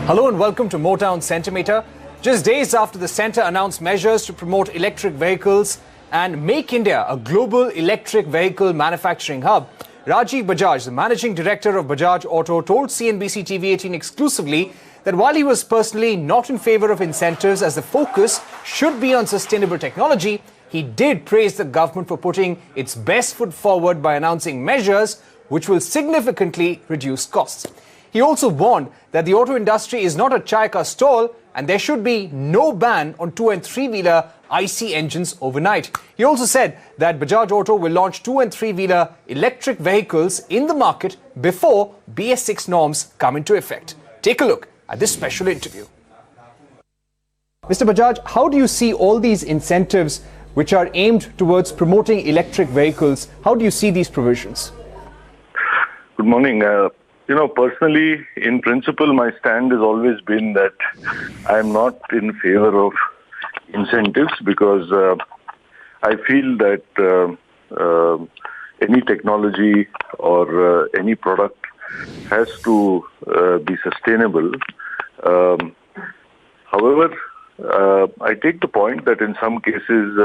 Hello and welcome to Motown Centimeter. Just days after the centre announced measures to promote electric vehicles and make India a global electric vehicle manufacturing hub, Rajiv Bajaj, the managing director of Bajaj Auto, told CNBC-TV18 exclusively that while he was personally not in favour of incentives as the focus should be on sustainable technology, he did praise the government for putting its best foot forward by announcing measures which will significantly reduce costs. He also warned that the auto industry is not a chai ka stall and there should be no ban on 2- and 3-wheeler IC engines overnight. He also said that Bajaj Auto will launch 2- and 3-wheeler electric vehicles in the market before BS6 norms come into effect. Take a look at this special interview. Mr. Bajaj, how do you see all these incentives which are aimed towards promoting electric vehicles? How do you see these provisions? Good morning. Personally, in principle, my stand has always been that I am not in favor of incentives because I feel that any technology or any product has to be sustainable. However, I take the point that in some cases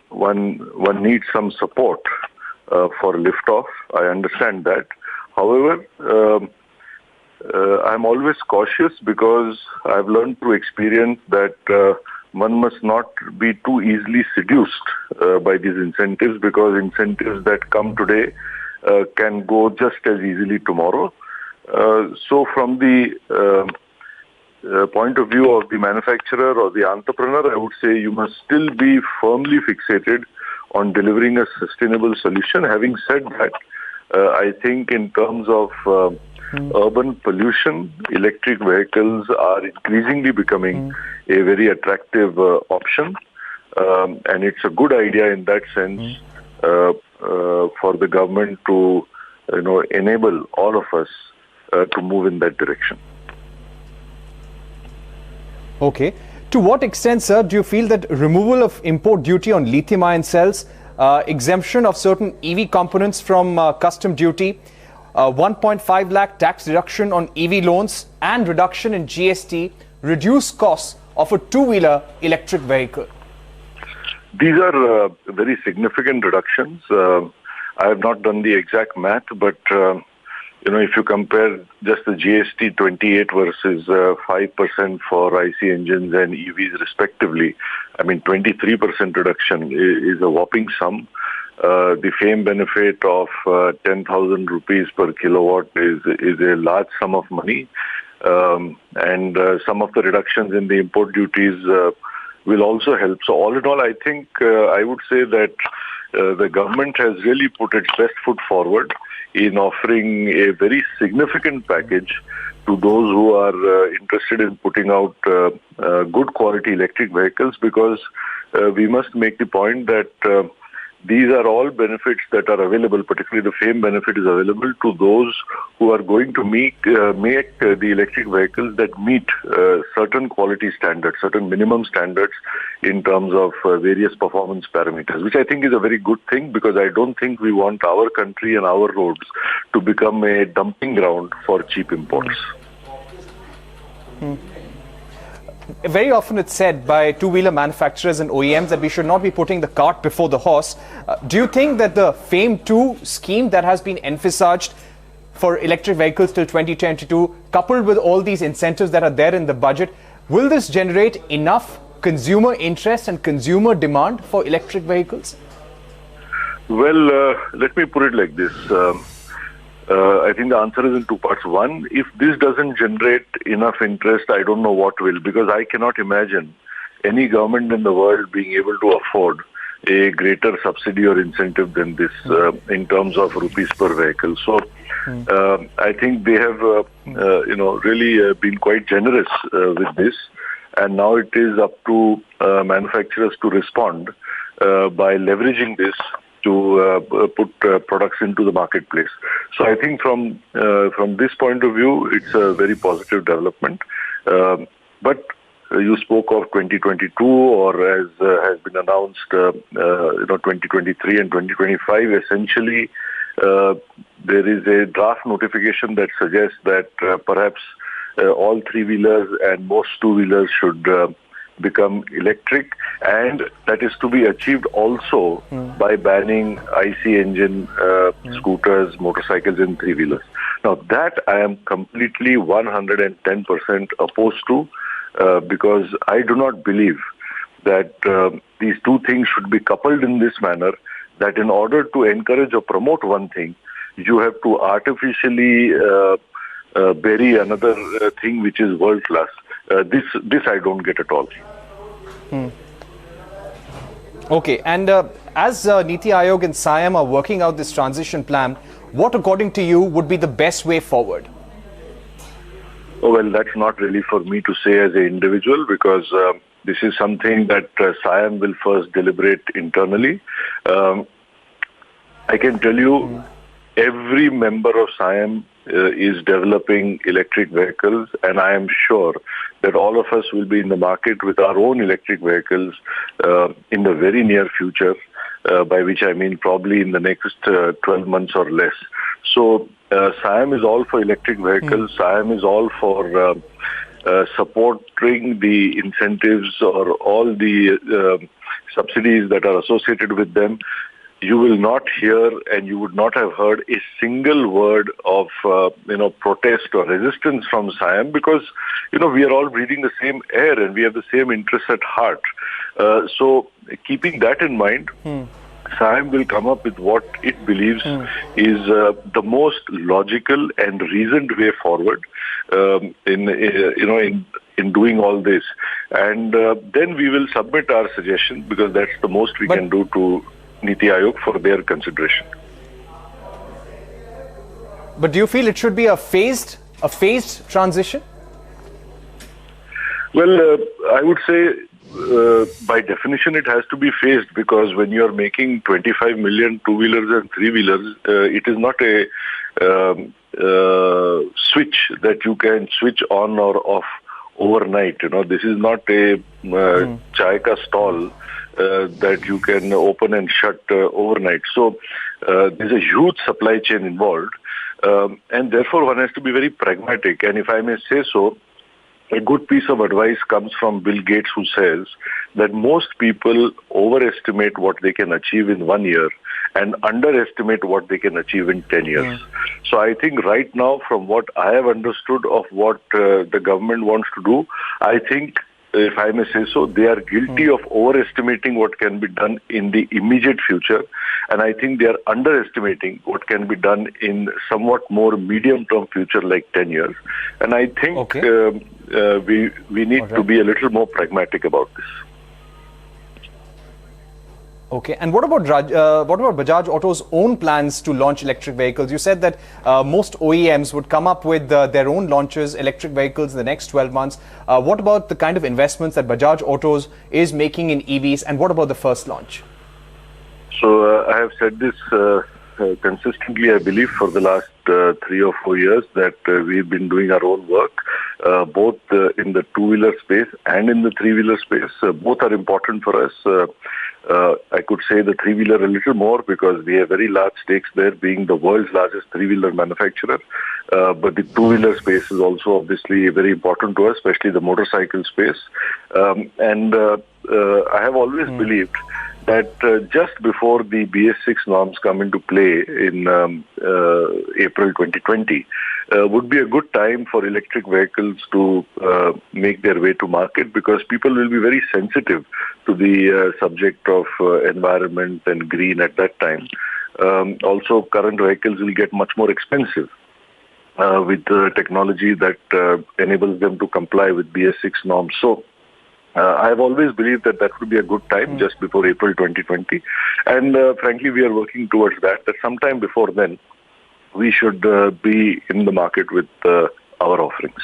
one needs some support for liftoff. I understand that. However, I'm always cautious because I've learned through experience that one must not be too easily seduced by these incentives, because incentives that come today can go just as easily tomorrow. So from the point of view of the manufacturer or the entrepreneur, I would say you must still be firmly fixated on delivering a sustainable solution. Having said that, I think in terms of urban pollution, electric vehicles are increasingly becoming a very attractive option. And it's a good idea in that sense for the government to enable all of us to move in that direction. Okay. To what extent, sir, do you feel that removal of import duty on lithium-ion cells, exemption of certain EV components from custom duty, 1.5 lakh tax deduction on EV loans and reduction in GST reduce costs of a 2-wheeler electric vehicle? These are very significant reductions. I have not done the exact math, but if you compare just the GST 28 versus 5% for IC engines and EVs respectively, 23% reduction is a whopping sum. The FAME benefit of 10,000 rupees per kilowatt is a large sum of money. And some of the reductions in the import duties will also help. So all in all, I think I would say that the government has really put its best foot forward in offering a very significant package to those who are interested in putting out good quality electric vehicles, because we must make the point that these are all benefits that are available, particularly the FAME benefit is available to those who are going to make the electric vehicles that meet certain quality standards, certain minimum standards in terms of various performance parameters, which I think is a very good thing, because I don't think we want our country and our roads to become a dumping ground for cheap imports. Very often it's said by 2-wheeler manufacturers and OEMs that we should not be putting the cart before the horse. Do you think that the FAME 2 scheme that has been envisaged for electric vehicles till 2022, coupled with all these incentives that are there in the budget, will this generate enough consumer interest and consumer demand for electric vehicles? Well, let me put it like this. I think the answer is in two parts. One, if this doesn't generate enough interest, I don't know what will, because I cannot imagine any government in the world being able to afford a greater subsidy or incentive than this in terms of rupees per vehicle. So I think they have, really been quite generous with this. And now it is up to manufacturers to respond by leveraging this to put products into the marketplace. So I think from this point of view, it's a very positive development. But you spoke of 2022, or as has been announced, 2023 and 2025. Essentially, there is a draft notification that suggests that perhaps all three-wheelers and most two-wheelers should become electric, and that is to be achieved also by banning IC engine scooters, motorcycles and three-wheelers. Now that I am completely 110% opposed to, because I do not believe that these two things should be coupled in this manner, that in order to encourage or promote one thing, you have to artificially bury another thing which is world class. This I don't get at all. Okay, and as Niti Aayog and SIAM are working out this transition plan, what according to you would be the best way forward? Oh, well, that's not really for me to say as an individual, because this is something that SIAM will first deliberate internally. I can tell you every member of SIAM is developing electric vehicles, and I am sure that all of us will be in the market with our own electric vehicles in the very near future, by which I mean probably in the next 12 months or less. So SIAM is all for electric vehicles. SIAM is all for supporting the incentives or all the subsidies that are associated with them. You will not hear, and you would not have heard a single word of protest or resistance from SIAM, because we are all breathing the same air and we have the same interests at heart. So keeping that in mind, SIAM will come up with what it believes is the most logical and reasoned way forward in doing all this, and then we will submit our suggestion, because that's the most we can do to Niti Aayog for their consideration. But do you feel it should be a phased transition? Well, I would say by definition it has to be phased, because when you are making 25 million two-wheelers and three-wheelers, it is not a switch that you can switch on or off overnight. This is not a chai ka stall that you can open and shut overnight. So there's a huge supply chain involved, and therefore one has to be very pragmatic. And if I may say so, a good piece of advice comes from Bill Gates, who says that most people overestimate what they can achieve in 1 year and underestimate what they can achieve in 10 years. So I think right now, from what I have understood of what the government wants to do, I think, if I may say so, they are guilty of overestimating what can be done in the immediate future, and I think they are underestimating what can be done in somewhat more medium-term future, like 10 years. And I think we need to be a little more pragmatic about this. Okay, and what about Bajaj Auto's own plans to launch electric vehicles? You said that most OEMs would come up with their own launches, electric vehicles, in the next 12 months. What about the kind of investments that Bajaj Autos is making in EVs, and what about the first launch? So I have said this consistently, I believe, for the last 3 or 4 years, that we've been doing our own work, both in the two-wheeler space and in the three-wheeler space. Both are important for us. I could say the three-wheeler a little more, because we have very large stakes there, being the world's largest three-wheeler manufacturer. But the two-wheeler space is also obviously very important to us, especially the motorcycle space. And I have always believed that just before the BS6 norms come into play in April 2020, would be a good time for electric vehicles to make their way to market, because people will be very sensitive to the subject of environment and green at that time. Also, current vehicles will get much more expensive with technology that enables them to comply with BS6 norms. So I have always believed that that would be a good time, just before April 2020. And frankly, we are working towards that sometime before then, we should be in the market with our offerings.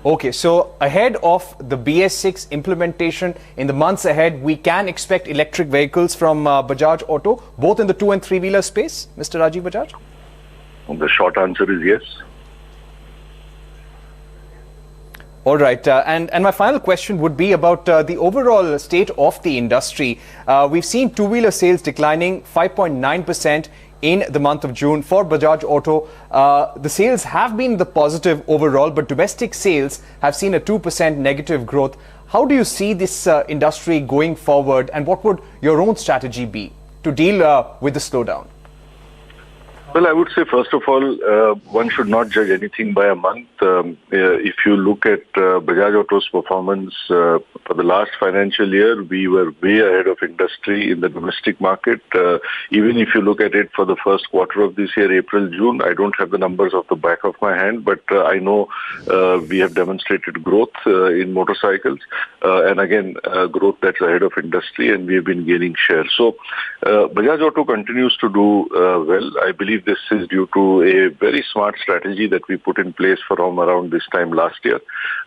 Okay, so ahead of the BS6 implementation in the months ahead, we can expect electric vehicles from Bajaj Auto, both in the two and three-wheeler space, Mr. Rajiv Bajaj? The short answer is yes. All right, and my final question would be about the overall state of the industry. We've seen two-wheeler sales declining 5.9% in the month of June for Bajaj Auto. The sales have been the positive overall, but domestic sales have seen a 2% negative growth. How do you see this industry going forward, and what would your own strategy be to deal with the slowdown? Well, I would say, first of all, one should not judge anything by a month. If you look at Bajaj Auto's performance for the last financial year, we were way ahead of industry in the domestic market. Even if you look at it for the first quarter of this year, April, June, I don't have the numbers off the back of my hand, but I know we have demonstrated growth in motorcycles. And again, growth that's ahead of industry, and we have been gaining share. So Bajaj Auto continues to do well. I believe this is due to a very smart strategy that we put in place from around this time last year.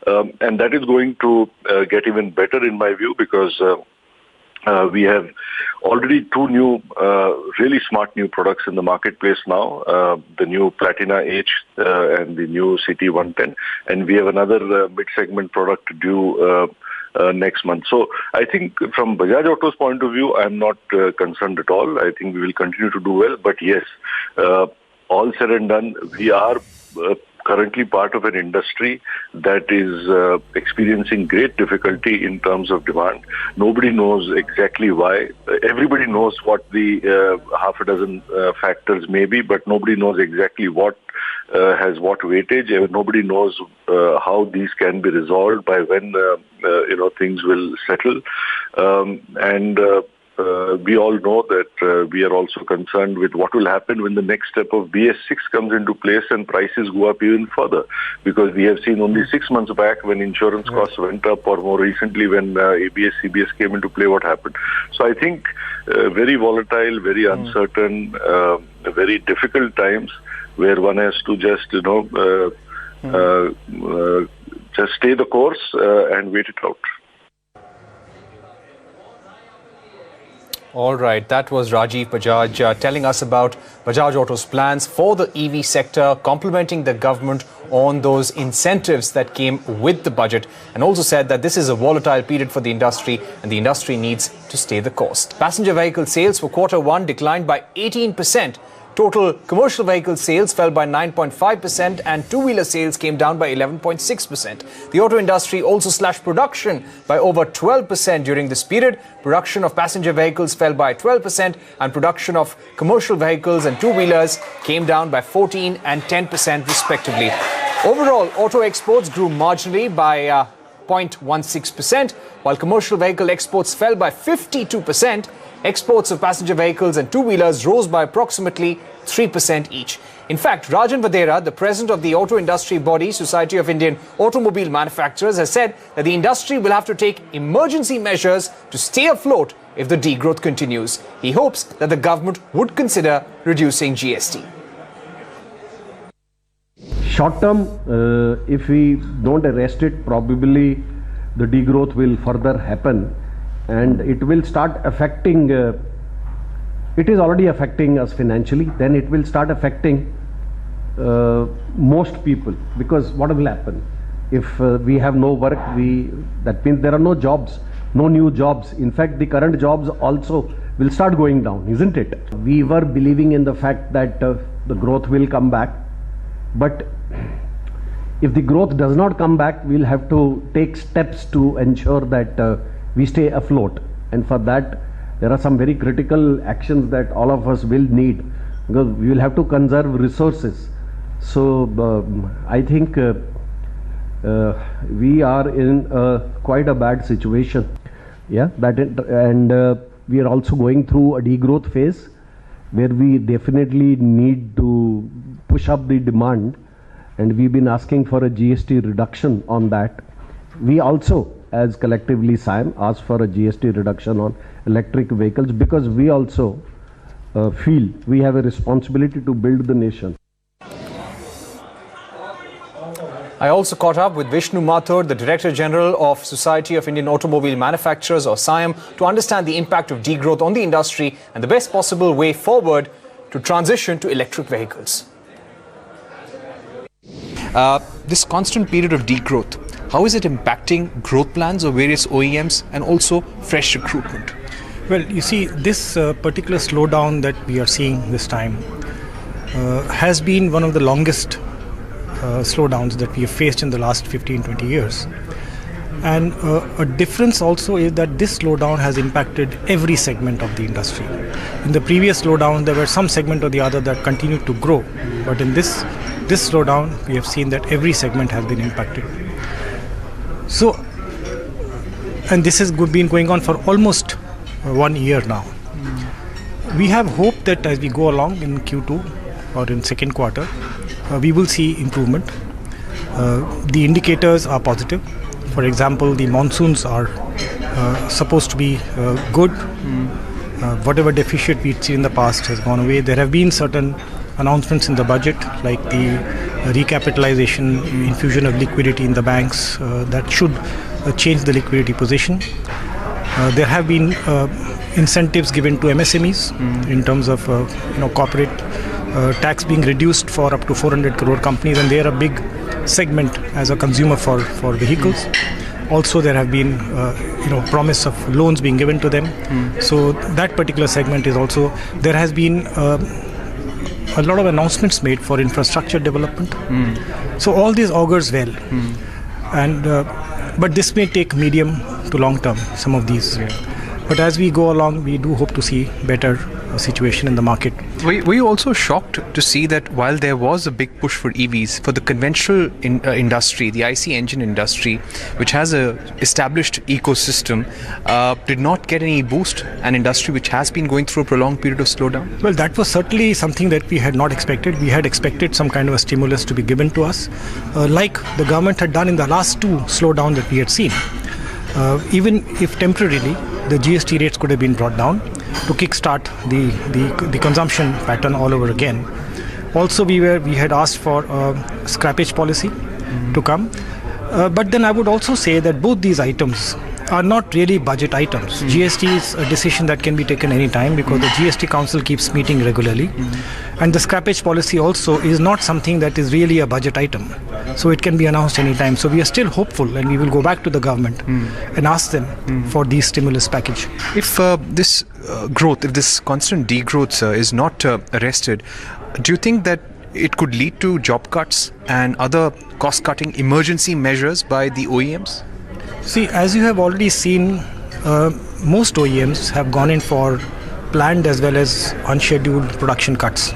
And that is going to get even better in my view, because we have already two new, really smart new products in the marketplace now, the new Platina H and the new CT110. And we have another mid-segment product due next month. So I think from Bajaj Auto's point of view, I'm not concerned at all. I think we will continue to do well. But yes, all said and done, we are currently part of an industry that is experiencing great difficulty in terms of demand. Nobody knows exactly why. Everybody knows what the half a dozen factors may be, but nobody knows exactly what has what weightage. Nobody knows how these can be resolved, by when things will settle. We all know that we are also concerned with what will happen when the next step of BS6 comes into place and prices go up even further. Because we have seen only 6 months back, when insurance costs went up, or more recently when ABS, CBS came into play, what happened. So I think very volatile, very uncertain, very difficult times, where one has to just, just stay the course and wait it out. All right, that was Rajiv Bajaj telling us about Bajaj Auto's plans for the EV sector, complimenting the government on those incentives that came with the budget, and also said that this is a volatile period for the industry and the industry needs to stay the course. Passenger vehicle sales for Q1 declined by 18%. Total commercial vehicle sales fell by 9.5% and two-wheeler sales came down by 11.6%. The auto industry also slashed production by over 12% during this period. Production of passenger vehicles fell by 12% and production of commercial vehicles and two-wheelers came down by 14% and 10% respectively. Overall, auto exports grew marginally by 0.16%, while commercial vehicle exports fell by 52%. Exports of passenger vehicles and two-wheelers rose by approximately 3% each. In fact, Rajan Vadera, the president of the auto industry body, Society of Indian Automobile Manufacturers, has said that the industry will have to take emergency measures to stay afloat if the degrowth continues. He hopes that the government would consider reducing GST. Short term, if we don't arrest it, probably the degrowth will further happen. And it will start affecting, it is already affecting us financially, then it will start affecting most people. Because what will happen? If we have no work, that means there are no jobs, no new jobs. In fact, the current jobs also will start going down, isn't it? We were believing in the fact that the growth will come back. But if the growth does not come back, we'll have to take steps to ensure that we stay afloat, and for that there are some very critical actions that all of us will need, because we will have to conserve resources. So I think we are in quite a bad situation. Yeah, and we are also going through a degrowth phase where we definitely need to push up the demand, and we've been asking for a GST reduction on that. We also, as collectively SIAM, asked for a GST reduction on electric vehicles, because we also feel we have a responsibility to build the nation. I also caught up with Vishnu Mathur, the Director General of Society of Indian Automobile Manufacturers, or SIAM, to understand the impact of degrowth on the industry and the best possible way forward to transition to electric vehicles. This constant period of degrowth, how is it impacting growth plans of various OEMs and also fresh recruitment? Well, you see, this particular slowdown that we are seeing this time has been one of the longest slowdowns that we have faced in the last 15-20 years. And a difference also is that this slowdown has impacted every segment of the industry. In the previous slowdown, there were some segment or the other that continued to grow. But in this slowdown, we have seen that every segment has been impacted. So, and this has been going on for almost 1 year now. We have hope that as we go along in Q2 or in second quarter, we will see improvement. The indicators are positive. For example, the monsoons are supposed to be good. Whatever deficit we'd seen in the past has gone away. There have been certain announcements in the budget, like the recapitalization, infusion of liquidity in the banks, that should change the liquidity position. There have been incentives given to MSMEs in terms of corporate tax being reduced for up to 400 crore companies, and they are a big segment as a consumer for vehicles. Also, there have been promise of loans being given to them. So that particular segment is also, there has been a lot of announcements made for infrastructure development. So all these augurs well. And but this may take medium to long term, some of these. But as we go along, we do hope to see better situation in the market. Were you also shocked to see that while there was a big push for EVs, for the conventional industry, the IC engine industry, which has a established ecosystem, did not get any boost, an industry which has been going through a prolonged period of slowdown? Well, that was certainly something that we had not expected. We had expected some kind of a stimulus to be given to us, like the government had done in the last two slowdowns that we had seen. Even if temporarily, the GST rates could have been brought down to kickstart the consumption pattern all over again. Also, we had asked for a scrappage policy to come. But then I would also say that both these items are not really budget items. GST is a decision that can be taken any time because the GST Council keeps meeting regularly. And the scrappage policy also is not something that is really a budget item. So it can be announced any time. So we are still hopeful, and we will go back to the government and ask them for the stimulus package. If this growth, if this constant degrowth is not arrested, do you think that it could lead to job cuts and other cost-cutting emergency measures by the OEMs? See, as you have already seen, most OEMs have gone in for planned as well as unscheduled production cuts.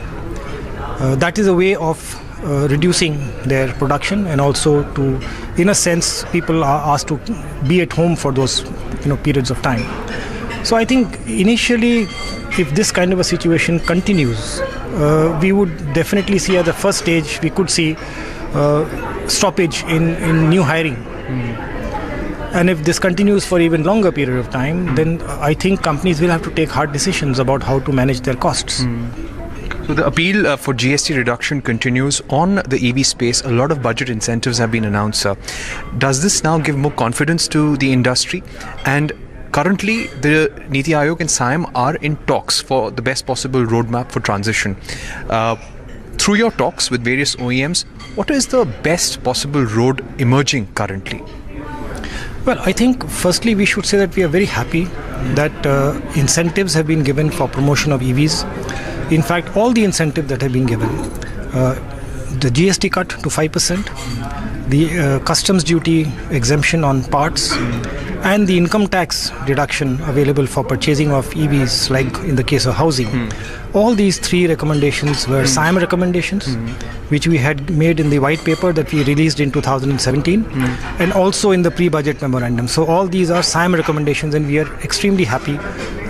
That is a way of reducing their production, and also to, in a sense, people are asked to be at home for those periods of time. So I think initially, if this kind of a situation continues, we would definitely see at the first stage, we could see stoppage in new hiring. And if this continues for even longer period of time, then I think companies will have to take hard decisions about how to manage their costs. So the appeal for GST reduction continues. On the EV space, a lot of budget incentives have been announced. Does this now give more confidence to the industry? And currently, the Niti Aayog and SIAM are in talks for the best possible roadmap for transition. Through your talks with various OEMs, what is the best possible road emerging currently? Well, I think firstly we should say that we are very happy that incentives have been given for promotion of EVs. In fact, all the incentives that have been given, the GST cut to 5%, the customs duty exemption on parts, and the income tax deduction available for purchasing of EVs, like in the case of housing. All these three recommendations were SIAM recommendations, which we had made in the white paper that we released in 2017, and also in the pre-budget memorandum. So all these are SIAM recommendations, and we are extremely happy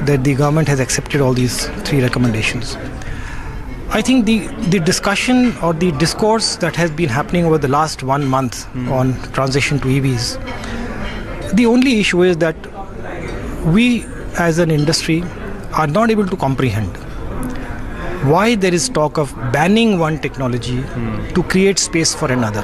that the government has accepted all these three recommendations. I think the discussion or the discourse that has been happening over the last 1 month on transition to EVs, the only issue is that we as an industry are not able to comprehend why there is talk of banning one technology to create space for another.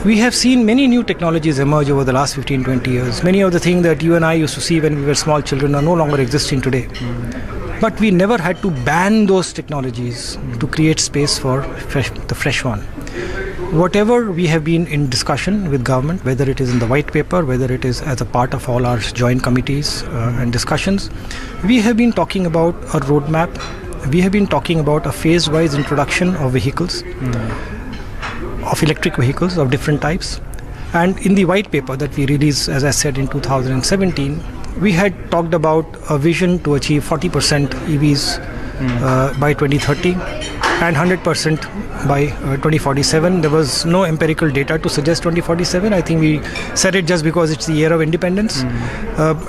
We have seen many new technologies emerge over the last 15-20 years. Many of the things that you and I used to see when we were small children are no longer existing today. But we never had to ban those technologies to create space for the fresh one. whatever we have been in discussion with government, whether it is in the white paper, whether it is as a part of all our joint committees and discussions, we have been talking about a roadmap. We have been talking about a phase-wise introduction of vehicles, of electric vehicles of different types. And in the white paper that we released, as I said, in 2017, we had talked about a vision to achieve 40% EVs by 2030 and 100% by 2047. There was no empirical data to suggest 2047. I think we said it just because it's the year of independence.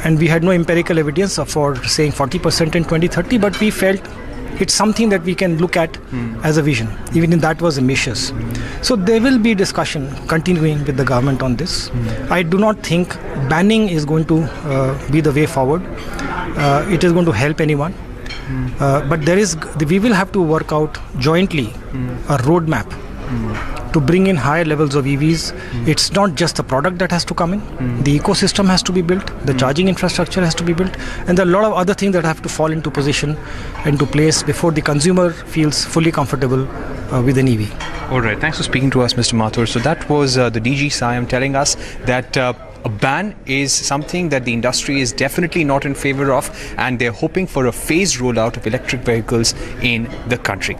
And we had no empirical evidence for saying 40% in 2030, but we felt it's something that we can look at as a vision, even if that was ambitious. So there will be discussion continuing with the government on this. I do not think banning is going to be the way forward. It is going to help anyone. But we will have to work out jointly a roadmap to bring in higher levels of EVs. It's not just the product that has to come in. The ecosystem has to be built. The charging infrastructure has to be built. And there are a lot of other things that have to fall into position, into place before the consumer feels fully comfortable with an EV. All right. Thanks for speaking to us, Mr. Mathur. So that was the DG SIAM telling us that a ban is something that the industry is definitely not in favor of, and they're hoping for a phased rollout of electric vehicles in the country.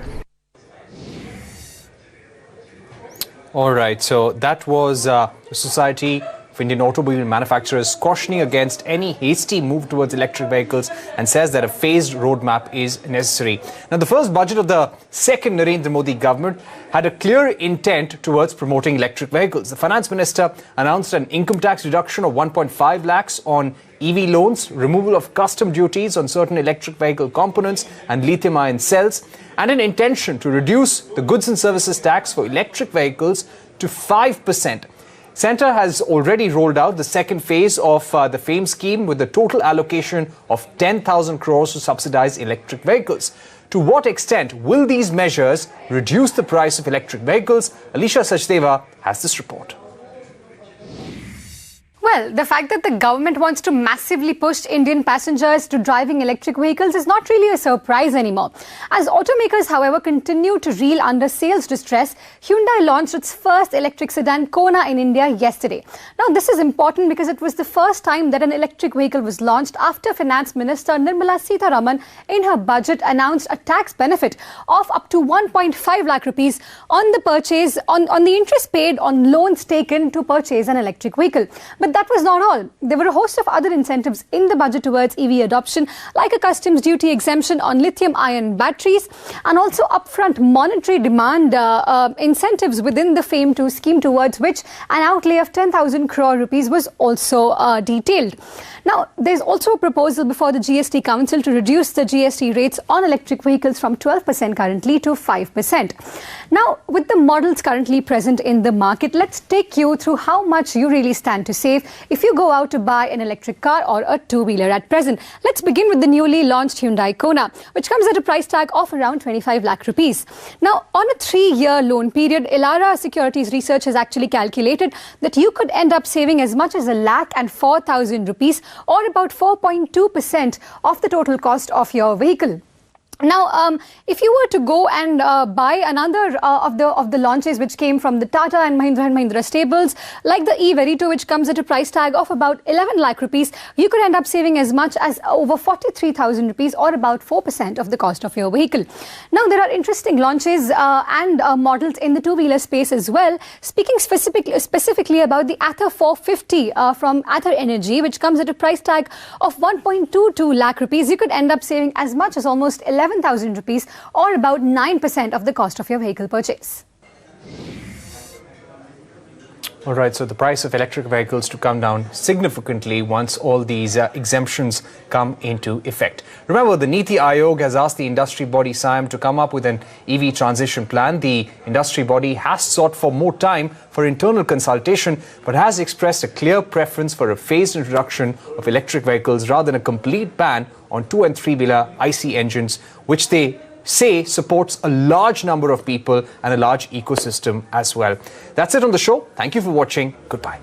All right, so that was the Society of Indian Automobile Manufacturers cautioning against any hasty move towards electric vehicles and says that a phased roadmap is necessary. Now, the first budget of the second Narendra Modi government had a clear intent towards promoting electric vehicles. The finance minister announced an income tax reduction of 1.5 lakhs on EV loans, removal of custom duties on certain electric vehicle components and lithium-ion cells, and an intention to reduce the goods and services tax for electric vehicles to 5%. Centre has already rolled out the second phase of the FAME scheme with a total allocation of 10,000 crores to subsidize electric vehicles. To what extent will these measures reduce the price of electric vehicles? Alisha Sachdeva has this report. Well, the fact that the government wants to massively push Indian passengers to driving electric vehicles is not really a surprise anymore. As automakers, however, continue to reel under sales distress, Hyundai launched its first electric sedan Kona in India yesterday. Now, this is important because it was the first time that an electric vehicle was launched after Finance Minister Nirmala Sitharaman in her budget announced a tax benefit of up to 1.5 lakh rupees on the purchase, on the interest paid on loans taken to purchase an electric vehicle. But that was not all. There were a host of other incentives in the budget towards EV adoption, like a customs duty exemption on lithium-ion batteries, and also upfront monetary demand incentives within the FAME 2 scheme, towards which an outlay of 10,000 crore rupees was also detailed. Now, there's also a proposal before the GST Council to reduce the GST rates on electric vehicles from 12% currently to 5%. Now, with the models currently present in the market, let's take you through how much you really stand to save if you go out to buy an electric car or a two-wheeler at present. Let's begin with the newly launched Hyundai Kona, which comes at a price tag of around 25 lakh rupees. Now, on a 3-year loan period, Elara Securities Research has actually calculated that you could end up saving as much as 1,04,000 rupees, or about 4.2% of the total cost of your vehicle. Now, if you were to go and buy another of the launches which came from the Tata and Mahindra stables, like the E-Verito, which comes at a price tag of about 11 lakh rupees, you could end up saving as much as over 43,000 rupees, or about 4% of the cost of your vehicle. Now, there are interesting launches and models in the two-wheeler space as well. Speaking specifically about the Ather 450 from Ather Energy, which comes at a price tag of 1.22 lakh rupees, you could end up saving as much as almost 11,000 rupees, or about 9% of the cost of your vehicle purchase. All right, so the price of electric vehicles to come down significantly once all these exemptions come into effect. Remember, the Niti Aayog has asked the industry body SIAM to come up with an EV transition plan. The industry body has sought for more time for internal consultation, but has expressed a clear preference for a phased introduction of electric vehicles rather than a complete ban on 2- and 3-wheeler IC engines, which they say supports a large number of people and a large ecosystem as well. That's it on the show. Thank you for watching. Goodbye.